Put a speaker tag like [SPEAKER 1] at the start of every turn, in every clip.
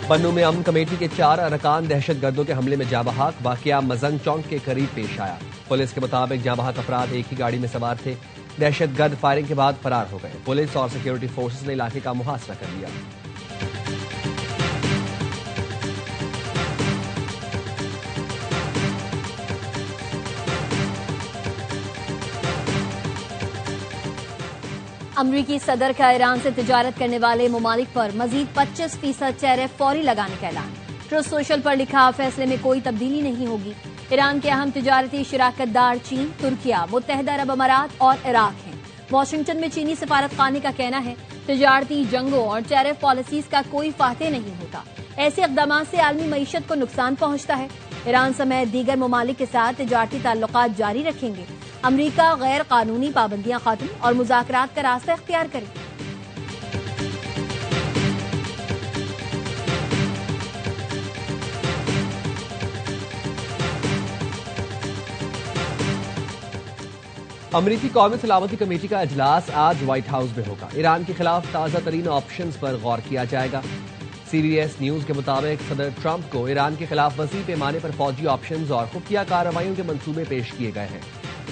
[SPEAKER 1] पन्नू में अमन कमेटी के 4 अरकान दहशतगर्दों के हमले में जाँ बहक। वाकया मजंग चौक के करीब पेश आया। पुलिस के मुताबिक जाँ बहक अफराद एक ही गाड़ी में सवार थे। दहशतगर्द फायरिंग के बाद फरार हो गए। पुलिस और सिक्योरिटी फोर्सेस ने इलाके का मुहासरा कर लिया।
[SPEAKER 2] अमरीकी सदर का ईरान से तिजारत करने वाले ममालिक पर मजीद 25% टैरिफ फौरी लगाने का ऐलान। ट्रुथ सोशल पर लिखा, फैसले में कोई तब्दीली नहीं होगी। ईरान के अहम तिजारती शराकतदार चीन, तुर्किया, मुत्तहदा अरब अमारात और इराक हैं। वाशिंगटन में चीनी सफारत खाने का कहना है तिजारती जंगों और टैरिफ पॉलिसीज का कोई फायदा नहीं होता। ऐसे इकदाम से आलमी मईशत को नुकसान पहुंचता है। ईरान समेत दीगर ममालिक के साथ तिजारती ताल्लुकात जारी रखेंगे। अमरीका गैर कानूनी पाबंदियां खत्म और मुज़ाकरात का रास्ता इख्तियार करे।
[SPEAKER 1] अमरीकी कौमी सलामती कमेटी का इजलास आज व्हाइट हाउस में होगा। ईरान के खिलाफ ताजा तरीन ऑप्शंस पर गौर किया जाएगा। CBS न्यूज के मुताबिक सदर ट्रंप को ईरान के खिलाफ वसी पैमाने पर फौजी ऑप्शंस और खुफिया कार्रवाइयों के मंसूबे पेश किए गए हैं।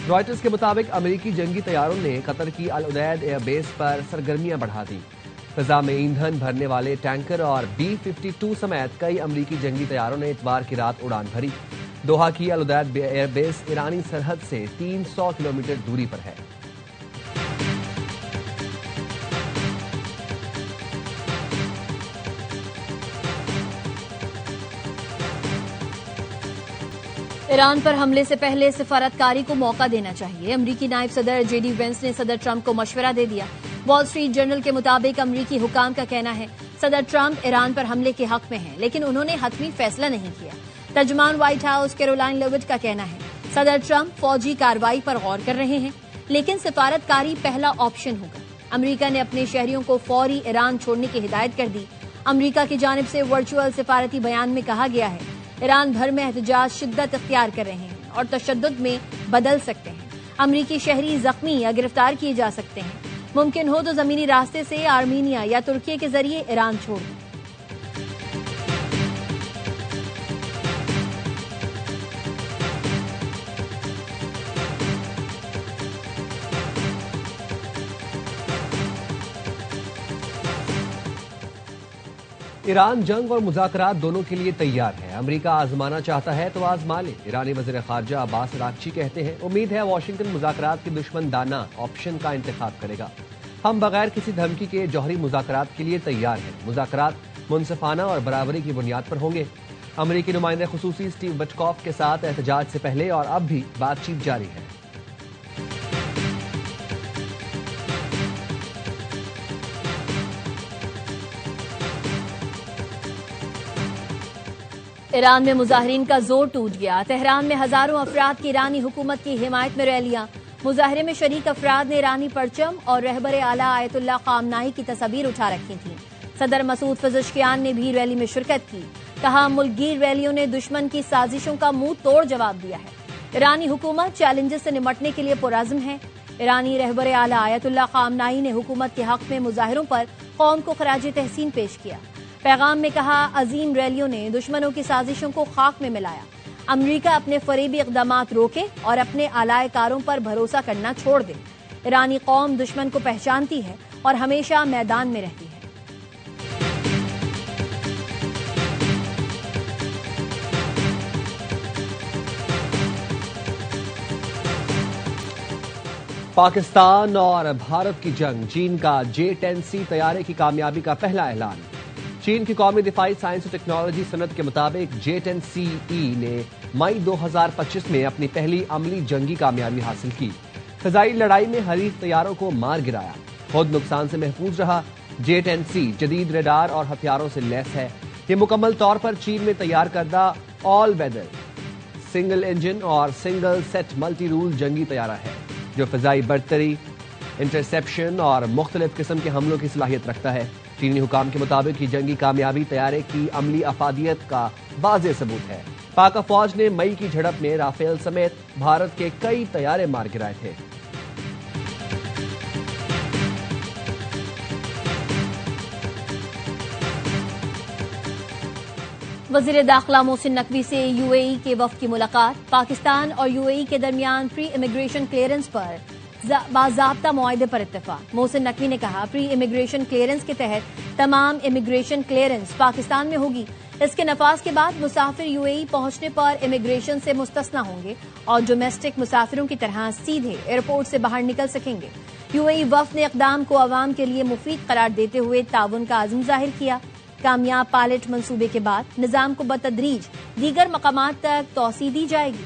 [SPEAKER 1] रॉयटर्स के मुताबिक अमरीकी जंगी तैयारों ने कतर की अल उदैद एयरबेस पर सरगर्मियां बढ़ा दी। फिजा में ईंधन भरने वाले टैंकर और B-52 समेत कई अमरीकी जंगी तैयारों ने इतवार की रात उड़ान भरी। दोहा की अल उदैद एयरबेस ईरानी सरहद से 300 किलोमीटर दूरी पर है।
[SPEAKER 2] ईरान पर हमले से पहले सिफारतकारी को मौका देना चाहिए। अमरीकी नायब सदर JD वेंस ने सदर ट्रंप को मशवरा दे दिया। वॉल स्ट्रीट जर्नल के मुताबिक अमरीकी हुकाम का कहना है सदर ट्रंप ईरान पर हमले के हक में हैं, लेकिन उन्होंने हतमी फैसला नहीं किया। तर्जुमान व्हाइट हाउस कैरोलाइन लेविट का कहना है सदर ट्रंप फौजी कार्रवाई पर गौर कर रहे हैं, लेकिन सिफारतकारी पहला ऑप्शन होगा। अमरीका ने अपने शहरियों को फौरी ईरान छोड़ने की हिदायत कर दी। अमरीका की जानिब से वर्चुअल सिफारती बयान में कहा गया है ईरान भर में एहतजाज शिद्दत इख्तियार कर रहे हैं और तशद्दुद में बदल सकते हैं। अमरीकी शहरी जख्मी या गिरफ्तार किए जा सकते हैं। मुमकिन हो तो जमीनी रास्ते से आर्मीनिया या तुर्की के जरिए ईरान छोड़ दें।
[SPEAKER 1] ईरान जंग और मुज़ाकरात दोनों के लिए तैयार है। अमरीका आजमाना चाहता है तो आजमा ले। ईरानी वज़ीर ख़ारजा अब्बास अराग़ची कहते हैं उम्मीद है वाशिंगटन मुज़ाकरात के दुश्मन दाना ऑप्शन का इंतखाब करेगा। हम बगैर किसी धमकी के जौहरी मुज़ाकरात के लिए तैयार हैं। मुज़ाकरात मुनसिफाना और बराबरी की बुनियाद पर होंगे। अमरीकी नुमाइंदे खुसूसी स्टीव विटकॉफ के साथ एहतजाज से पहले और अब भी बातचीत जारी है।
[SPEAKER 2] ईरान में मुजाहिरीन का जोर टूट गया। तेहरान में हजारों अफराद की ईरानी हुकूमत की हिमायत में रैलियां। मुजाहरे में शरीक अफराद ने ईरानी परचम और रहबर आला आयतुल्लाह ख़ामनाई की तस्वीर उठा रखी थी। सदर मसूद पज़ेश्कियान ने भी रैली में शिरकत की। कहा मुल्कगीर रैलियों ने दुश्मन की साजिशों का मुंह तोड़ जवाब दिया है। ईरानी हुकूमत चैलेंजेस से निमटने के लिए पुरअज़्म है। ईरानी रहबर आला आयतुल्लाह ख़ामनाई ने हुकूमत के हक में मुजाहिरों पर कौम को खराज तहसीन पेश किया। पैगाम में कहा अजीम रैलियों ने दुश्मनों की साजिशों को खाक में मिलाया। अमरीका अपने फरेबी इक़दामात रोके और अपने आलायकारों पर भरोसा करना छोड़ दे। ईरानी कौम दुश्मन को पहचानती है और हमेशा मैदान में रहती है।
[SPEAKER 1] पाकिस्तान और भारत की जंग, चीन का J-10C तैयारे की कामयाबी का पहला ऐलान। चीन की कौमी दिफाई साइंस और टेक्नोलॉजी सनत के मुताबिक J-10CE ने मई 2025 में अपनी पहली अमली जंगी कामयाबी हासिल की। फिजाई लड़ाई में हरीफ तैयारों को मार गिराया, खुद नुकसान से महफूज रहा। J-10C जदीद रडार और हथियारों से लैस है। ये मुकम्मल तौर पर चीन में तैयार करदा ऑल वेदर सिंगल इंजन और सिंगल सेट मल्टी रूल जंगी तैयारा है, जो फिजाई बर्तरी, इंटरसेप्शन और मुख्तलिफ किस्म के हमलों की सलाहियत रखता है। चीनी हुकाम के मुताबिक ये जंगी कामयाबी तैयारे की अमली अफादियत का वाज़ेह सबूत है। पाक फौज ने मई की झड़प में राफेल समेत भारत के कई तैयारे मार गिराए थे।
[SPEAKER 2] वजीर दाखिला मोहसिन नकवी से यूएई के वफ्द की मुलाकात। पाकिस्तान और यूएई के दरमियान प्री इमिग्रेशन क्लियरेंस पर बाज़ाब्ता मुआहदे पर इत्तेफाक। मोहसिन नकवी ने कहा, प्री इमिग्रेशन क्लियरेंस के तहत तमाम इमिग्रेशन क्लियरेंस पाकिस्तान में होगी। इसके नफाज के बाद मुसाफिर यूएई पहुंचने पर इमिग्रेशन से मुस्तस्ना होंगे और डोमेस्टिक मुसाफिरों की तरह सीधे एयरपोर्ट से बाहर निकल सकेंगे। यूएई वफ्द ने इक़दाम को अवाम के लिए मुफीद करार देते हुए ताउन का आज़म जाहिर किया। कामयाब पायलट मंसूबे के बाद निज़ाम को बतदरीज दीगर मकामात तक तोसी दी जाएगी।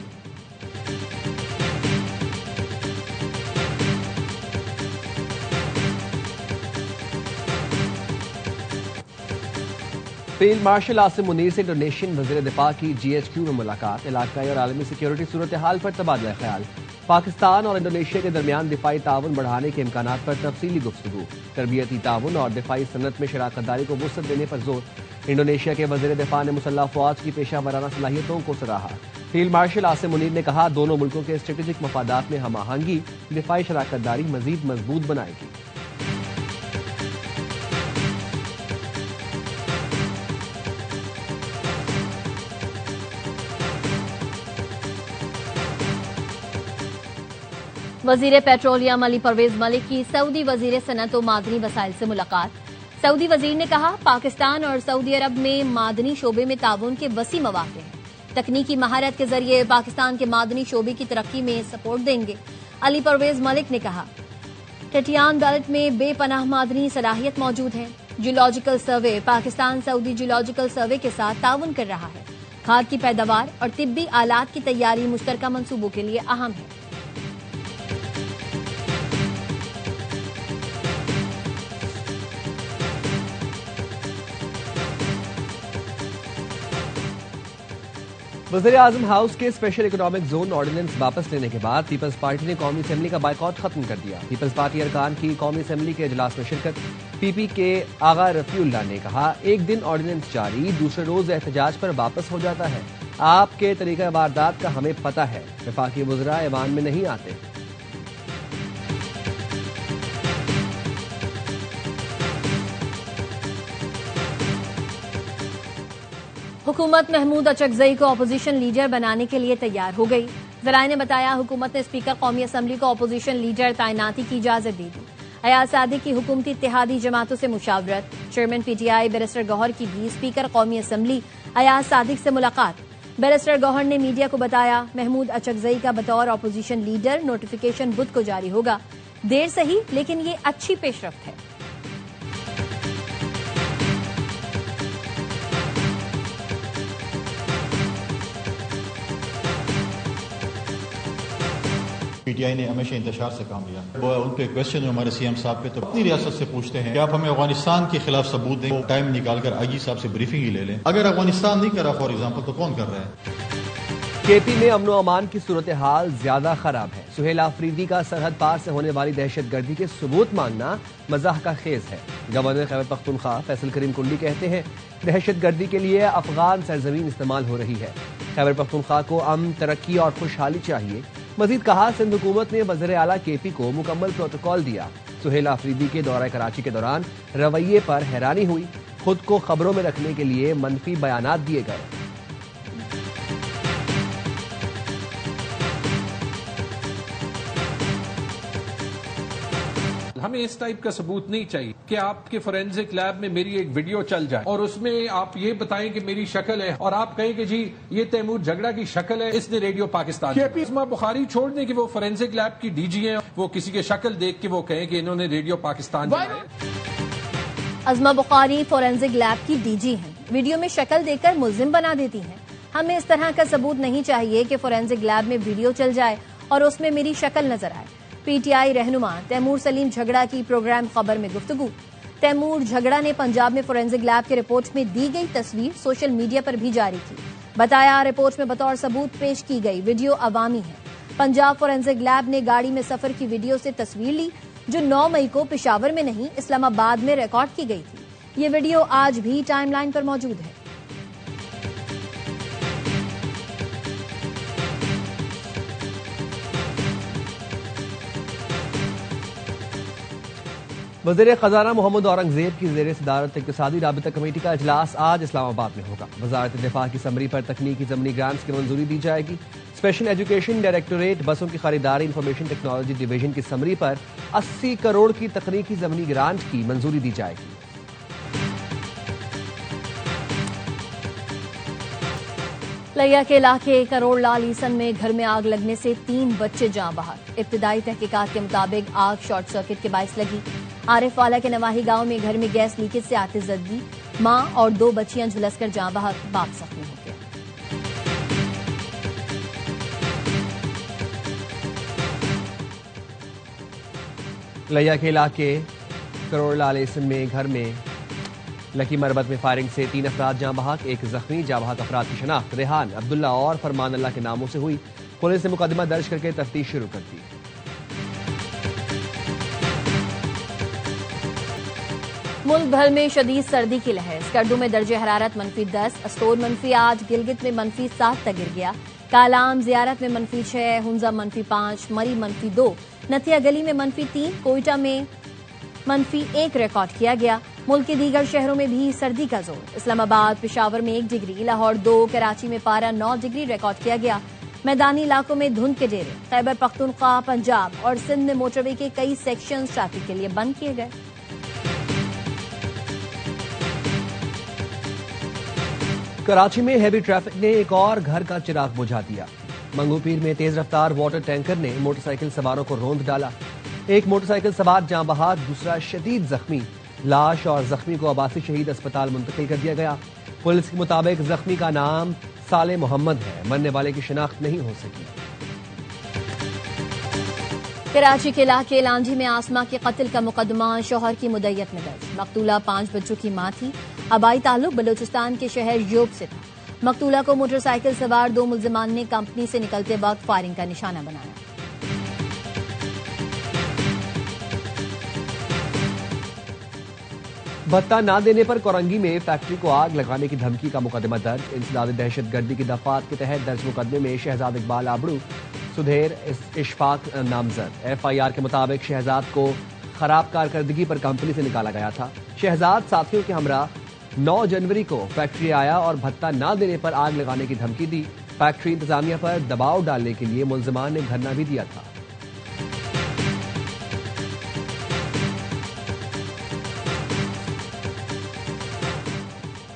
[SPEAKER 1] फील्ड मार्शल आसिम मुनीर से इंडोनेशियन वज़ीर दिफा की GHQ में मुलाकात। इलाकाई और आलमी सिक्योरिटी सूरत हाल पर तबादला ख्याल। पाकिस्तान और इंडोनेशिया के दरमियान दिफाई ताउन बढ़ाने के इम्कानात पर तफसीली गुफ्तगू। तरबियती ताउन और दिफाई सनत में शराकत दारी को वुसअत देने पर जोर। इंडोनेशिया के वज़ीर दिफा ने मुसल्लह फौज की पेशा वराना सलाहियतों को सराहा। फील्ड मार्शल आसिम मुनीर ने कहा, दोनों मुल्कों के स्ट्रेटेजिक मफादात में हम आहंगी दिफाई शराकत दारी मजीद मजबूत बनाएगी।
[SPEAKER 2] वजीर पेट्रोलियम अली परवेज मलिक की सऊदी वजीर सनत और मादनी वसाइल से मुलाकात। सऊदी वजीर ने कहा, पाकिस्तान और सऊदी अरब में मादनी शोबे में ताउन के वसी मौके हैं। तकनीकी महारत के जरिए पाकिस्तान के मादनी शोबे की तरक्की में सपोर्ट देंगे। अली परवेज मलिक ने कहा, टेटियान बेल्ट में बेपनाह मादनी सलाहियत मौजूद है। जियोलॉजिकल सर्वे पाकिस्तान सऊदी जियोलॉजिकल सर्वे के साथ ताउन कर रहा है। खाद की पैदावार और तिब्बी आलात की तैयारी मुश्तरका मंसूबों के लिए अहम है।
[SPEAKER 1] वज़ीर आज़म हाउस के स्पेशल इकोनॉमिक जोन ऑर्डिनेंस वापस लेने के बाद पीपल्स पार्टी ने कौमी असेंबली का बायकॉट खत्म कर दिया। पीपल्स पार्टी अरकान की कौमी असेंबली के इजलास में शिरकत। पीपी के आगा रफीउल्लाह ने कहा, एक दिन ऑर्डिनेंस जारी, दूसरे रोज एहतजाज पर वापस हो जाता है। आपके तरीका वारदात का हमें पता है। वफाकी वज़रा ऐवान में नहीं आते।
[SPEAKER 2] हुकूमत महमूद अचकजई को अपोजिशन लीडर बनाने के लिए तैयार हो गई। जराए ने बताया, हुकूमत ने स्पीकर कौमी असम्बली को अपोजिशन लीडर तैनाती की इजाजत दे दी। अयाज सादिक की हुकूमती इत्तेहादी जमातों से मुशावरत। चेयरमैन PTI बैरिस्टर गौहर की भी स्पीकर कौमी असम्बली अयाज सादिक से मुलाकात। बैरिस्टर गौहर ने मीडिया को बताया, महमूद अचकजई का बतौर अपोजिशन लीडर नोटिफिकेशन बुध को जारी होगा। देर सही, लेकिन ये अच्छी पेशरफ्त है।
[SPEAKER 3] PTI ने हमेशा इंतशार से काम लिया। वो उन पे क्वेश्चन हमारे CM साहब पे तो अपनी रियासत से पूछते हैं कि आप हमें अफगानिस्तान के खिलाफ सबूत दें। टाइम निकालकर IG साहब से ब्रीफिंग ही ले लें। अगर अफगानिस्तान नहीं करा फॉर एग्जाम्पल, तो कौन कर रहा है?
[SPEAKER 1] KP में अमनो अमान की सूरत हाल ज्यादा खराब है। सुहेल आफरीदी का सरहद पार से होने वाली दहशतगर्दी के सबूत मांगना मजाक का खेज है। गवर्नर खैबर पख्तूनख्वा फैसल करीम कुंडी कहते हैं, दहशतगर्दी के लिए अफगान सरजमीन इस्तेमाल हो रही है। खैबर पख्तूनख्वा को अमन, तरक्की और खुशहाली चाहिए। मजीद कहा, सिंध हुकूमत ने वज़ीर आला KP को मुकम्मल प्रोटोकॉल दिया। सुहेल आफरीदी के दौरा कराची के दौरान रवैये पर हैरानी हुई। खुद को खबरों में रखने के लिए मनफी बयानात दिए गए।
[SPEAKER 4] हमें इस टाइप का सबूत नहीं चाहिए कि आपके फोरेंसिक लैब में मेरी एक वीडियो चल जाए और उसमें आप ये बताएं कि मेरी शक्ल है और आप कहें कि जी ये तैमूर झगड़ा की शक्ल है, इसने रेडियो पाकिस्तान। KP इस्मा बुखारी छोड़ दें कि वो फोरेंसिक लैब की DG है, वो किसी के शक्ल देख के वो कहें कि इन्होंने radio Pakistan.
[SPEAKER 2] Azma Bukhari forensic lab की DG हैं, वीडियो में शक्ल देकर मुल्जिम बना देती हैं। हमें इस तरह का सबूत नहीं चाहिए कि फोरेंसिक लैब में वीडियो चल जाए और उसमें मेरी शक्ल नजर आए। PTI रहनुमा तैमूर सलीम झगड़ा की प्रोग्राम खबर में गुफ्तगू। तैमूर झगड़ा ने पंजाब में फोरेंसिक लैब के रिपोर्ट में दी गई तस्वीर सोशल मीडिया पर भी जारी की। बताया, रिपोर्ट में बतौर सबूत पेश की गई वीडियो अवामी है। पंजाब फोरेंसिक लैब ने गाड़ी में सफर की वीडियो से तस्वीर ली, जो 9 मई को पेशावर में नहीं इस्लामाबाद में रिकॉर्ड की गई थी। ये वीडियो आज भी टाइमलाइन पर मौजूद है।
[SPEAKER 1] वज़ीर खजाना मोहम्मद औरंगजेब की ज़ेर सदारत इक़्तिसादी राबिता कमेटी का इजलास आज इस्लामाबाद में होगा। वज़ारत दिफा की समरी पर तकनीकी ज़मीनी ग्रांट्स की मंजूरी दी जाएगी। स्पेशल एजुकेशन डायरेक्टोरेट बसों की खरीदारी इंफॉर्मेशन टेक्नोलॉजी डिवीजन की समरी पर 80 करोड़ की तकनीकी ज़मीनी ग्रांट की मंजूरी दी जाएगी।
[SPEAKER 2] लिया के इलाके करोड़ लाल ईसन में घर में आग लगने से 3 बच्चे जान बहक। इब्तिदाई तहकीकात के मुताबिक आग शॉर्ट सर्किट के बायस लगी। आरिफ वाला के नवाही गांव में घर में गैस लीकेज से आतिशज़दगी, मां और 2 बच्चियां झुलसकर जान बहक, बाप जख्मी हो गया।
[SPEAKER 1] लिया के इलाके करोड़ लाल ईसन में घर में लकी मरबत में फायरिंग से 3 अफराद जां बहक, 1 जख्मी। जां बहक अफराद की शनाख्त रेहान, अब्दुल्ला और फरमान अल्लाह के नामों से हुई। पुलिस ने मुकदमा दर्ज करके तफ्तीश शुरू कर दी।
[SPEAKER 2] मुल्क भर में शदीद सर्दी की लहर। स्कर्दू में दर्जे हरारत -10, अस्तोर -8, गिलगित में -7 तक गिर गया। कालाम जियारत में -6, हुंजा -5, मरी -2, नथिया गली में -3, कोयटा में -1 रिकॉर्ड किया गया। मुल्क के दीगर शहरों में भी सर्दी का जोर। इस्लामाबाद पेशावर में 1 डिग्री, लाहौर 2, कराची में पारा 9 डिग्री रिकॉर्ड किया गया। मैदानी इलाकों में धुंध के डेरे। खैबर पख्तूनख्वा, पंजाब और सिंध में मोटरवे के कई सेक्शन ट्रैफिक के लिए बंद किए गए।
[SPEAKER 1] कराची में हैवी ट्रैफिक ने एक और घर का चिराग बुझा दिया। मंगूपीर में तेज रफ्तार वाटर टैंकर ने मोटरसाइकिल सवारों को रौंद डाला। एक मोटरसाइकिल सवार जां बहक, दूसरा शदीद जख्मी। लाश और जख्मी को अब्बासी शहीद अस्पताल मुंतकिल कर दिया गया। पुलिस के मुताबिक जख्मी का नाम साले मोहम्मद है। मरने वाले की शिनाख्त नहीं हो सकी।
[SPEAKER 2] कराची के इलाके लांझी में आसमा के कत्ल का मुकदमा शौहर की मुद्दत में दर्ज। मकतूला 5 बच्चों की मां थी। आबाई ताल्लुक बलूचिस्तान के शहर योब से था। मकतूला को मोटरसाइकिल सवार 2 मुल्जिमान ने कंपनी से निकलते वक्त फायरिंग का निशाना बनाया।
[SPEAKER 1] भत्ता न देने पर कोरंगी में फैक्ट्री को आग लगाने की धमकी का मुकदमा दर्ज। इंसदाद दहशतगर्दी की दफात के तहत दर्ज मुकदमे में शहजाद इकबाल आबड़ू, सुधेर इशफाक नामजद। FIR के मुताबिक शहजाद को खराब कारकर्दगी पर कंपनी से निकाला गया था। शहजाद साथियों के हमरा 9 जनवरी को फैक्ट्री आया और भत्ता न देने पर आग लगाने की धमकी दी। फैक्ट्री इंतजामिया पर दबाव डालने के लिए मुल्जिमान ने धरना भी दिया था।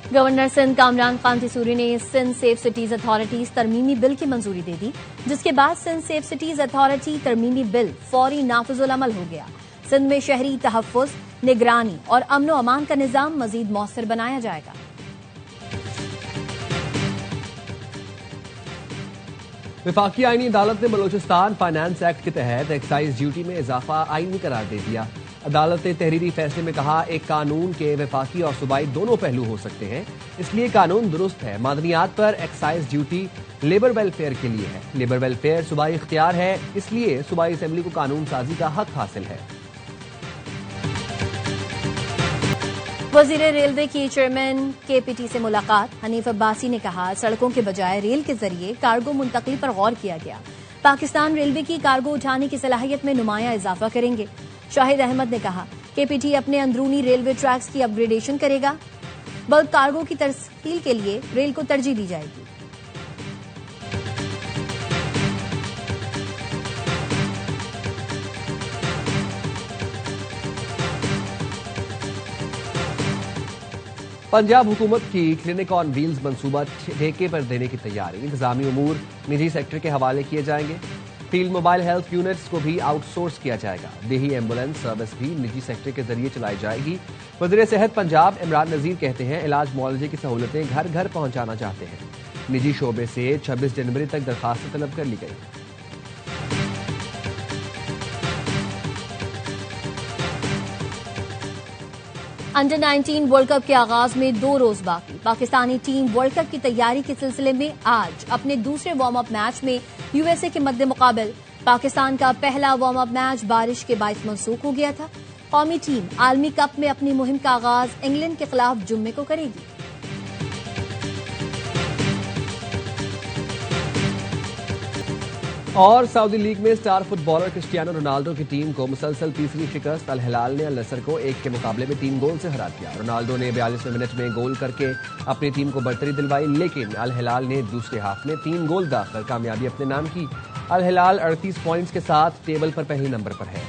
[SPEAKER 2] गवर्नर सिंध कामरान खान तिसूरी ने सिंध सेफ सिटीज अथॉरिटीज तरमीमी बिल की मंजूरी दे दी, जिसके बाद सिंध सेफ सिटीज अथॉरिटी तरमीमी बिल फौरी नाफिजुल अमल हो गया। सिंध में शहरी तहफ्फुज, निगरानी और अमन व अमान का निजाम मजीद मौसर बनाया जाएगा।
[SPEAKER 1] वफाकी आईनी अदालत ने बलोचिस्तान फाइनेंस एक्ट के तहत एक्साइज ड्यूटी में इजाफा आईनी करार दे दिया। अदालत ने तहरीरी फैसले में कहा, एक कानून के वफाकी और सूबाई दोनों पहलू हो सकते हैं, इसलिए कानून दुरुस्त है। मादनियात पर एक्साइज ड्यूटी लेबर वेलफेयर के लिए है। लेबर वेलफेयर सूबाई इख्तियार है, इसलिए सूबाई असेंबली को कानून साजी का हक हासिल है।
[SPEAKER 2] वजीर रेलवे की चेयरमैन KPT से मुलाकात। हनीफ अब्बासी ने कहा, सड़कों के बजाय रेल के जरिए कार्गो मुंतकली पर गौर किया गया। पाकिस्तान रेलवे की कार्गो उठाने की सलाहियत में नुमाया इजाफा करेंगे। शाहिद अहमद ने कहा, KPT अपने अंदरूनी रेलवे ट्रैक्स की अपग्रेडेशन करेगा। बल्क कार्गो की तरसील के लिए रेल को तरजीह दी जाएगी।
[SPEAKER 1] पंजाब हुकूमत की क्लिनिक ऑन व्हील्स मंसूबा ठेके पर देने की तैयारी। इंतजामी उमूर निजी सेक्टर के हवाले किए जाएंगे। फील्ड मोबाइल हेल्थ यूनिट्स को भी आउटसोर्स किया जाएगा। देही एम्बुलेंस सर्विस भी निजी सेक्टर के जरिए चलाई जाएगी। वज़ीर सेहत पंजाब इमरान नज़ीर कहते हैं, इलाज मुआलजे की सहूलतें घर घर पहुंचाना चाहते हैं। निजी शोबे से 26 जनवरी तक दरखास्त तलब कर ली गई।
[SPEAKER 2] अंडर 19 वर्ल्ड कप के आगाज में 2 रोज बाकी। पाकिस्तानी टीम वर्ल्ड कप की तैयारी के सिलसिले में आज अपने दूसरे वार्म अप मैच में USA के मद्दे मुकाबल। पाकिस्तान का पहला वार्म अप मैच बारिश के बायस मंसूख हो गया था। कौमी टीम आलमी कप में अपनी मुहिम का आगाज इंग्लैंड के खिलाफ जुम्मे को करेगी।
[SPEAKER 1] और सऊदी लीग में स्टार फुटबॉलर क्रिस्टियानो रोनाल्डो की टीम को मुसलसल तीसरी शिकस्त। अल हिलाल ने अल नसर को 1 के मुकाबले में 3 गोल से हरा दिया। रोनाल्डो ने 42वें मिनट में गोल करके अपनी टीम को बढ़तरी दिलवाई, लेकिन अल हिलाल ने दूसरे हाफ में 3 गोल दागकर कामयाबी अपने नाम की। अल हिलाल 38 पॉइंट्स के साथ टेबल पर पहले नंबर पर है।